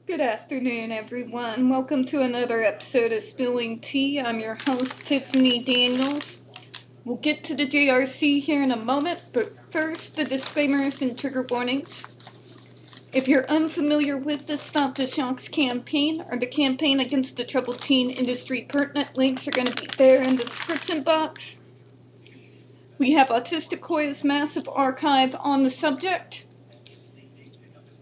Good afternoon, everyone. Welcome to another episode of Spilling Tea. I'm your host, Tiffany Daniels. We'll get to the JRC here in a moment, but first, the disclaimers and trigger warnings. If you're unfamiliar with the Stop the Shocks campaign or the campaign against the troubled teen industry, pertinent links are going to be there in the description box. We have Autistic Hoya's massive archive on the subject.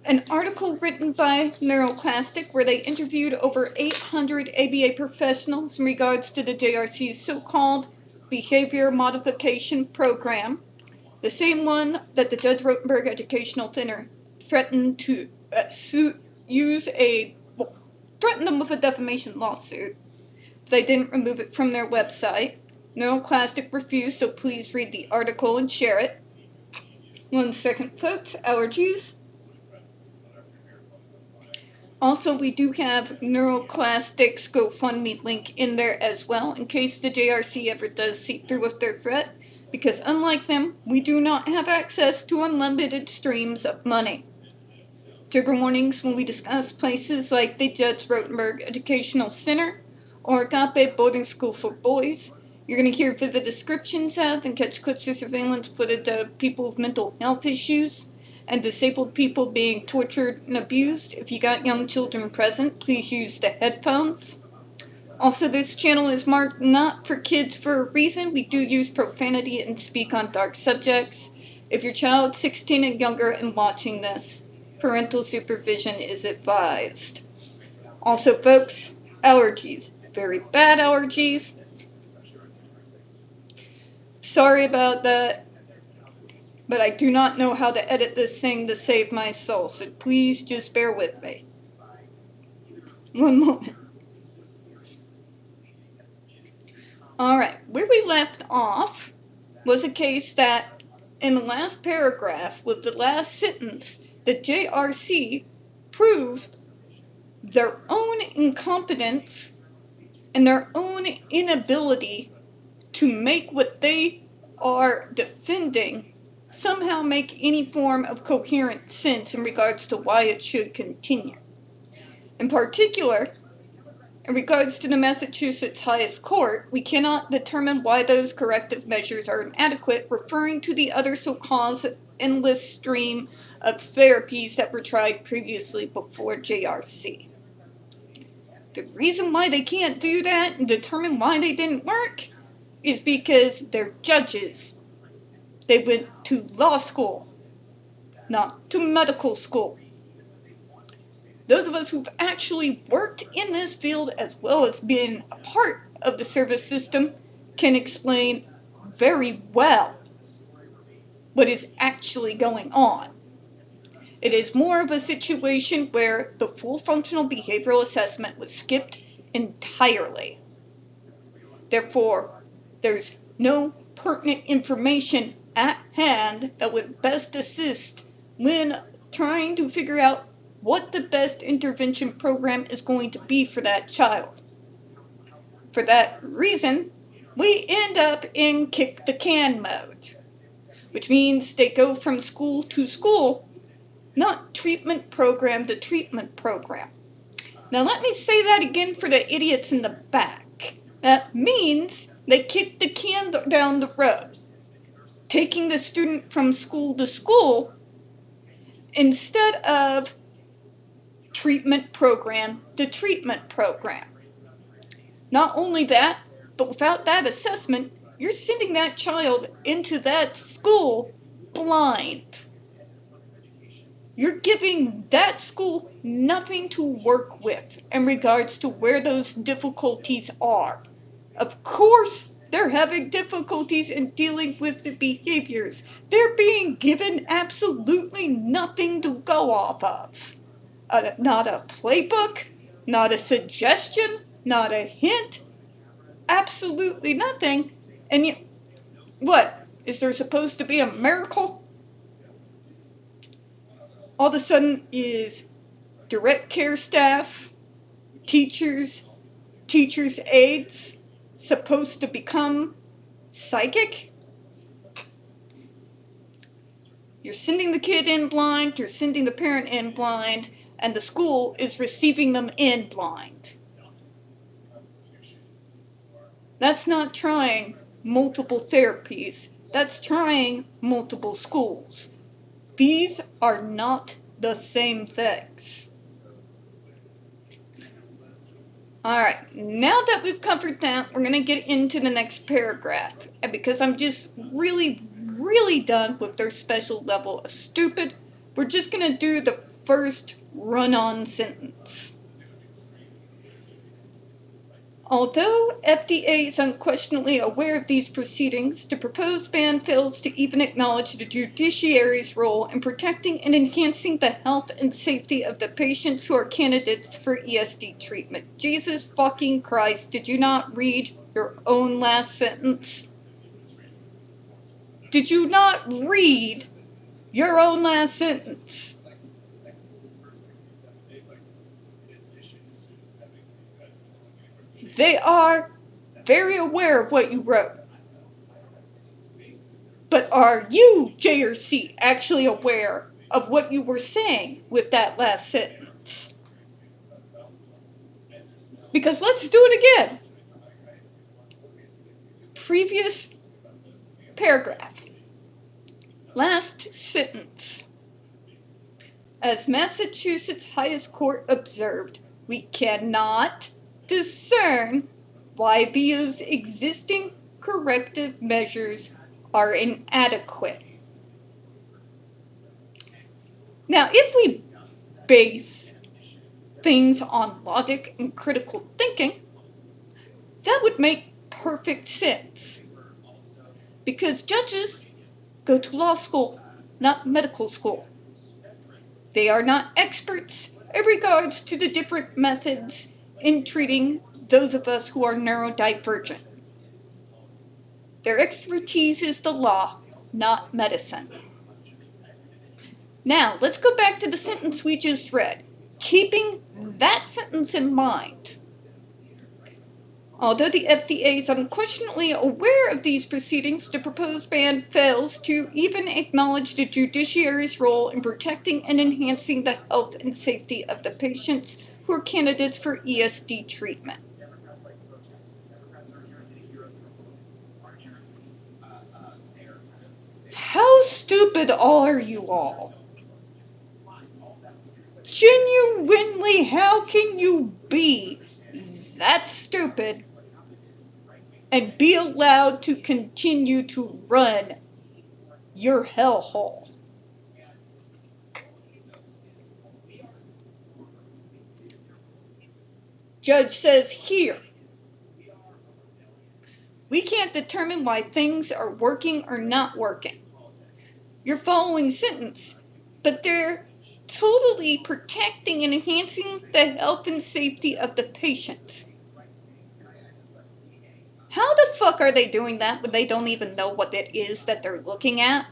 An article written by Neuroclastic where they interviewed over 800 ABA professionals in regards to the JRC's so-called Behavior Modification Program, the same one that the Judge Rotenberg Educational Center threatened to threatened them with a defamation lawsuit. They didn't remove it from their website. Neuroclastic refused, so please read the article and share it. 1 second, folks. Allergies. Also, we do have Neuroclastic's GoFundMe link in there as well, in case the JRC ever does see through with their threat, because unlike them, we do not have access to unlimited streams of money. Trigger warnings when we discuss places like the Judge Rotenberg Educational Center or Agape Boarding School for Boys. You're going to hear vivid descriptions of and catch clips of surveillance footage of people with mental health issues and disabled people being tortured and abused. If you got young children present, please use the headphones. Also, this channel is marked not for kids for a reason. We do use profanity and speak on dark subjects. If your child 16 and younger and watching this, parental supervision is advised. Also, folks, allergies. Very bad allergies. Sorry about that. But I do not know how to edit this thing to save my soul, so please just bear with me. One moment. Alright, where we left off was a case that, in the last paragraph, with the last sentence, the JRC proved their own incompetence and their own inability to make what they are defending somehow make any form of coherent sense in regards to why it should continue. In particular, in regards to the Massachusetts highest court, we cannot determine why those corrective measures are inadequate, referring to the other so-called endless stream of therapies that were tried previously before JRC. The reason why they can't do that and determine why they didn't work is because they're judges. They went to law school, not to medical school. Those of us who've actually worked in this field as well as been a part of the service system can explain very well what is actually going on. It is more of a situation where the full functional behavioral assessment was skipped entirely. Therefore, there's no pertinent information at hand that would best assist when trying to figure out what the best intervention program is going to be for that child. For that reason, we end up in kick the can mode, which means they go from school to school, not treatment program to treatment program. Now let me say that again for the idiots in the back. That means they kick the can down the road, taking the student from school to school instead of treatment program to treatment program. Not only that, but without that assessment, you're sending that child into that school blind. You're giving that school nothing to work with in regards to where those difficulties are. Of course, they're having difficulties in dealing with the behaviors. They're being given absolutely nothing to go off of. Not a playbook, not a suggestion, not a hint, absolutely nothing. And yet, what? Is there supposed to be a miracle? All of a sudden is direct care staff, teachers' aides, supposed to become psychic? You're sending the kid in blind, you're sending the parent in blind, and the school is receiving them in blind. That's not trying multiple therapies. That's trying multiple schools. These are not the same things. Alright, now that we've covered that, we're going to get into the next paragraph. And because I'm just really done with their special level of stupid, we're just going to do the first run-on sentence. Although FDA is unquestionably aware of these proceedings, the proposed ban fails to even acknowledge the judiciary's role in protecting and enhancing the health and safety of the patients who are candidates for ESD treatment. Jesus fucking Christ, did you not read your own last sentence? Did you not read your own last sentence? They are very aware of what you wrote. But are you, JRC, actually aware of what you were saying with that last sentence? Because let's do it again. Previous paragraph. Last sentence. As Massachusetts highest court observed, we cannot discern why these existing corrective measures are inadequate. Now, if we base things on logic and critical thinking, that would make perfect sense. Because judges go to law school, not medical school. They are not experts in regards to the different methods in treating those of us who are neurodivergent. Their expertise is the law, not medicine. Now, let's go back to the sentence we just read. Keeping that sentence in mind, although the FDA is unquestionably aware of these proceedings, the proposed ban fails to even acknowledge the judiciary's role in protecting and enhancing the health and safety of the patients who are candidates for ESD treatment. How stupid are you all? Genuinely, how can you be that stupid and be allowed to continue to run your hellhole? Judge says here, we can't determine why things are working or not working. You're following sentence, but they're totally protecting and enhancing the health and safety of the patients. How the fuck are they doing that when they don't even know what it is that they're looking at?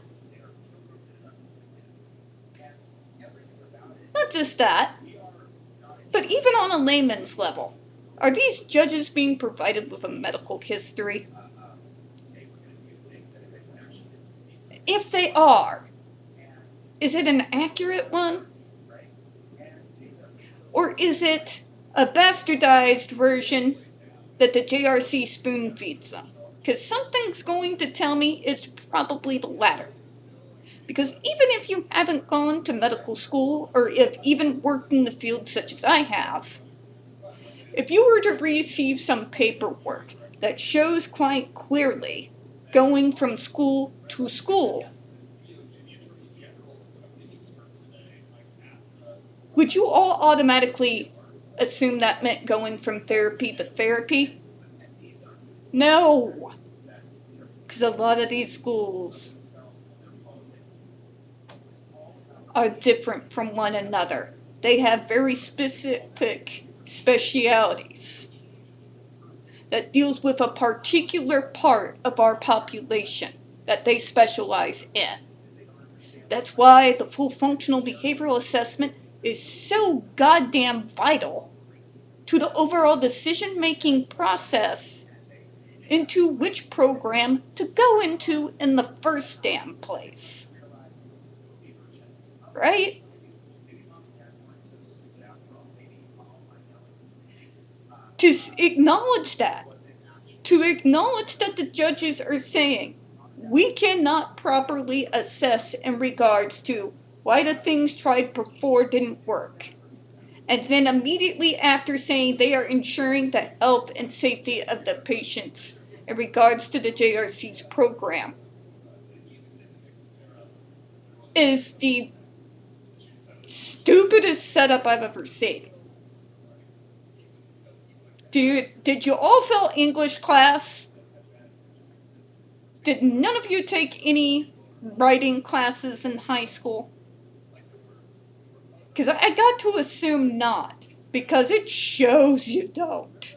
Not just that, but even on a layman's level, are these judges being provided with a medical history? If they are, is it an accurate one? Or is it a bastardized version that the JRC spoon feeds them? Because something's going to tell me it's probably the latter. Because even if you haven't gone to medical school or if even worked in the field such as I have, if you were to receive some paperwork that shows quite clearly going from school to school, would you all automatically assume that meant going from therapy to therapy? No, because a lot of these schools are different from one another. They have very specific specialities that deals with a particular part of our population that they specialize in. That's why the full functional behavioral assessment is so goddamn vital to the overall decision-making process into which program to go into in the first damn place. Right? to acknowledge that. To acknowledge that the judges are saying, we cannot properly assess in regards to why the things tried before didn't work. And then immediately after saying they are ensuring the health and safety of the patients in regards to the JRC's program, is the stupidest setup I've ever seen. Did you all fail English class? Did none of you take any writing classes in high school? Because I got to assume not, because it shows you don't.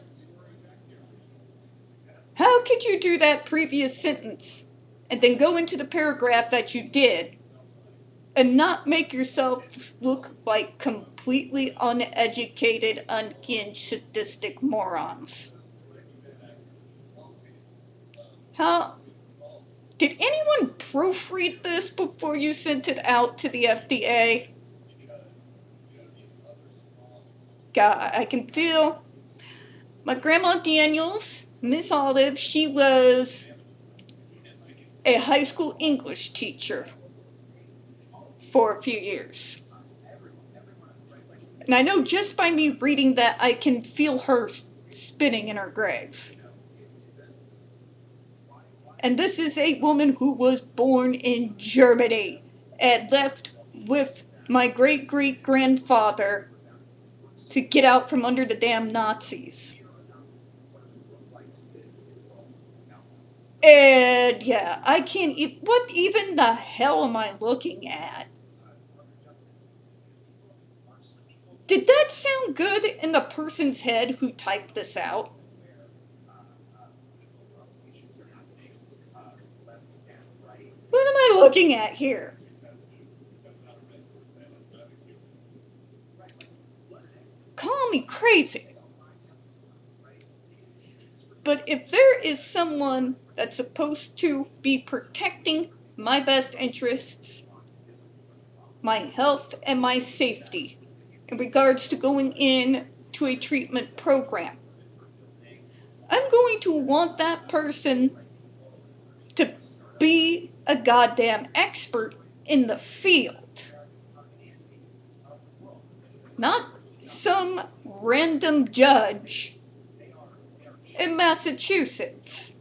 How could you do that previous sentence and then go into the paragraph that you did and not make yourself look like completely uneducated, unhinged, sadistic morons? How? Did anyone proofread this before you sent it out to the FDA? God, I can feel my grandma Daniels, Miss Olive, she was a high school English teacher for a few years. And I know just by me reading that, I can feel her spinning in her grave. And this is a woman who was born in Germany and left with my great-great-grandfather to get out from under the damn Nazis. And yeah, I can't what even the hell am I looking at? Did that sound good in the person's head who typed this out? What am I looking at here? Call me crazy. But if there is someone that's supposed to be protecting my best interests, my health and my safety in regards to going in to a treatment program, I'm going to want that person to be a goddamn expert in the field. Not some random judge in Massachusetts.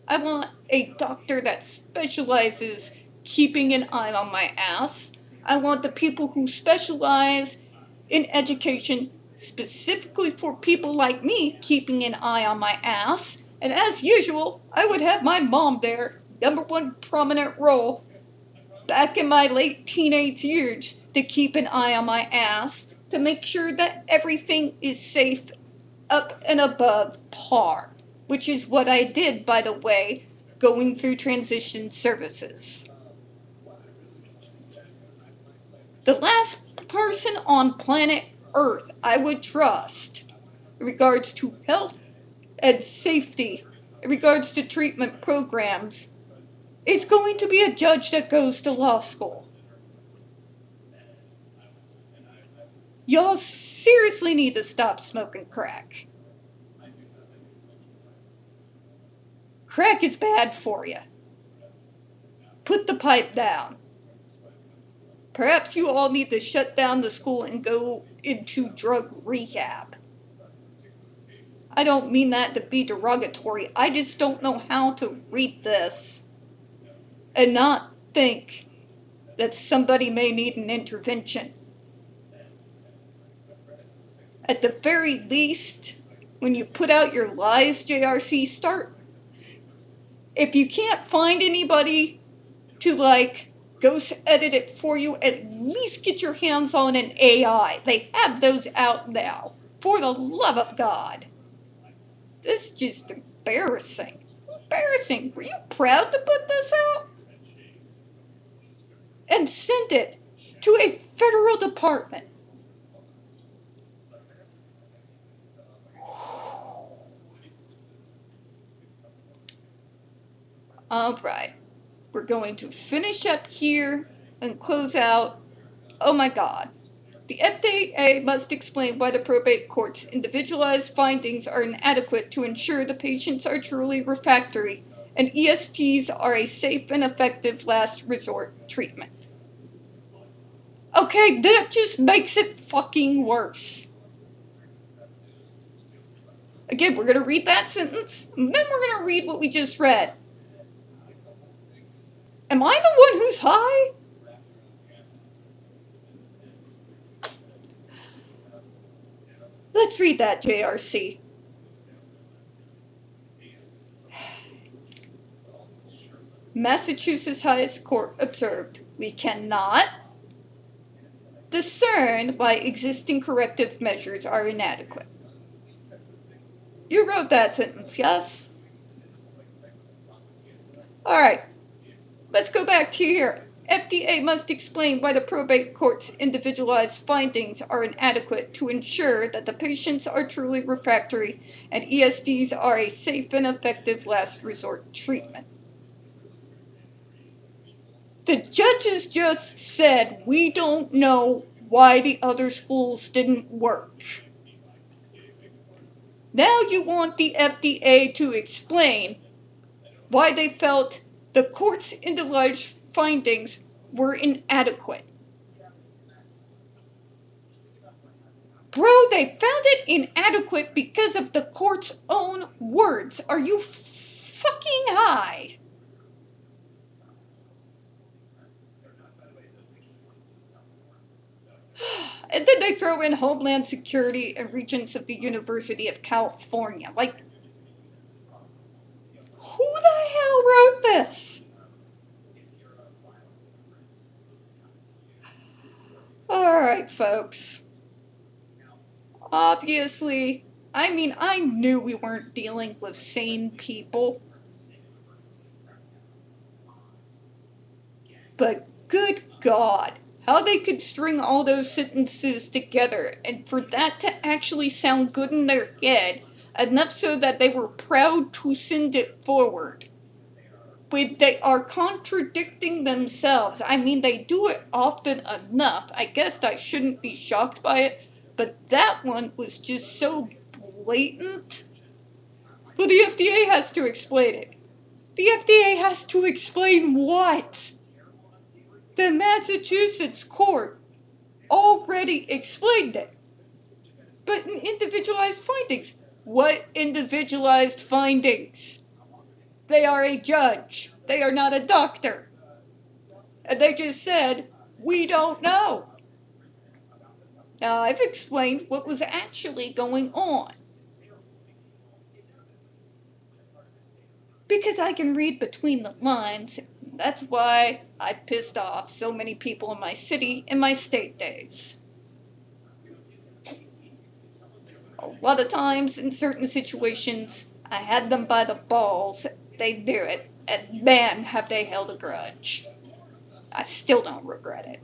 I want a doctor that specializes keeping an eye on my ass. I want the people who specialize in education specifically for people like me keeping an eye on my ass. And as usual, I would have my mom there, #1 prominent role, back in my late teenage years, to keep an eye on my ass, to make sure that everything is safe up and above par, which is what I did, by the way, going through transition services. The last person on planet Earth I would trust in regards to health and safety, in regards to treatment programs, is going to be a judge that goes to law school. Y'all seriously need to stop smoking crack. Crack is bad for you. Put the pipe down. Perhaps you all need to shut down the school and go into drug rehab. I don't mean that to be derogatory. I just don't know how to read this and not think that somebody may need an intervention. At the very least, when you put out your lies, JRC, start. If you can't find anybody to ghost edit it for you, at least get your hands on an AI. They have those out now. For the love of God. This is just embarrassing. Embarrassing. Were you proud to put this out? And send it to a federal department. Alright. We're going to finish up here and close out. Oh my God. The FDA must explain why the probate court's individualized findings are inadequate to ensure the patients are truly refractory and ESTs are a safe and effective last resort treatment. Okay, that just makes it fucking worse. Again, we're going to read that sentence, and then we're going to read what we just read. Am I the one who's high? Let's read that, JRC. Massachusetts highest court observed, we cannot discern why existing corrective measures are inadequate. You wrote that sentence, yes? Alright, let's go back to here. FDA must explain why the probate court's individualized findings are inadequate to ensure that the patients are truly refractory and ESDs are a safe and effective last resort treatment. The judges just said, we don't know why the other schools didn't work. Now you want the FDA to explain why they felt the court's individualized findings were inadequate. Bro, they found it inadequate because of the court's own words. Are you fucking high? And then they throw in Homeland Security and Regents of the University of California. Like, who the hell wrote this? Alright, folks. Obviously, I knew we weren't dealing with sane people. But good God, how they could string all those sentences together and for that to actually sound good in their head, enough so that they were proud to send it forward. But they are contradicting themselves. They do it often enough. I guess I shouldn't be shocked by it, but that one was just so blatant. Well, the FDA has to explain it. The FDA has to explain what? The Massachusetts court already explained it. But in individualized findings, what individualized findings? They are a judge. They are not a doctor. And they just said, we don't know. Now, I've explained what was actually going on. Because I can read between the lines. That's why I pissed off so many people in my city in my state days. A lot of times, in certain situations, I had them by the balls. They knew it. And man, have they held a grudge. I still don't regret it.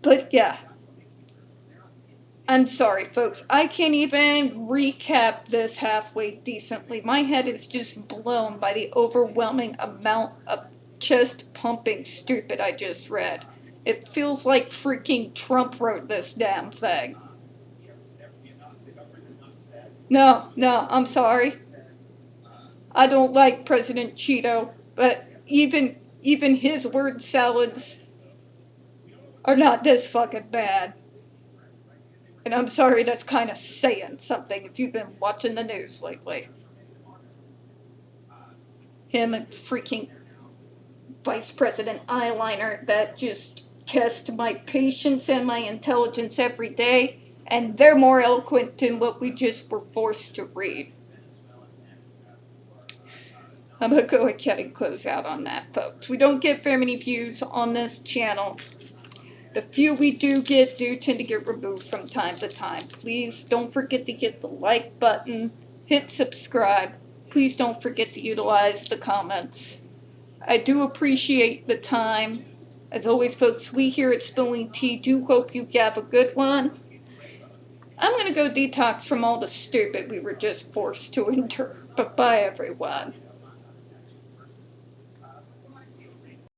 But yeah. I'm sorry, folks. I can't even recap this halfway decently. My head is just blown by the overwhelming amount of chest-pumping stupid I just read. It feels like freaking Trump wrote this damn thing. No, I'm sorry. I don't like President Cheeto, but even his word salads are not this fucking bad. And I'm sorry, that's kind of saying something if you've been watching the news lately. Him and freaking Vice President Eyeliner that just test my patience and my intelligence every day, and they're more eloquent than what we just were forced to read. I'm going to go ahead and close out on that, folks. We don't get very many views on this channel. The few we do get do tend to get removed from time to time. Please don't forget to hit the like button, hit subscribe. Please don't forget to utilize the comments. I do appreciate the time. As always, folks, we here at Spilling Tea do hope you have a good one. I'm going to go detox from all the stupid we were just forced to endure. But bye, everyone.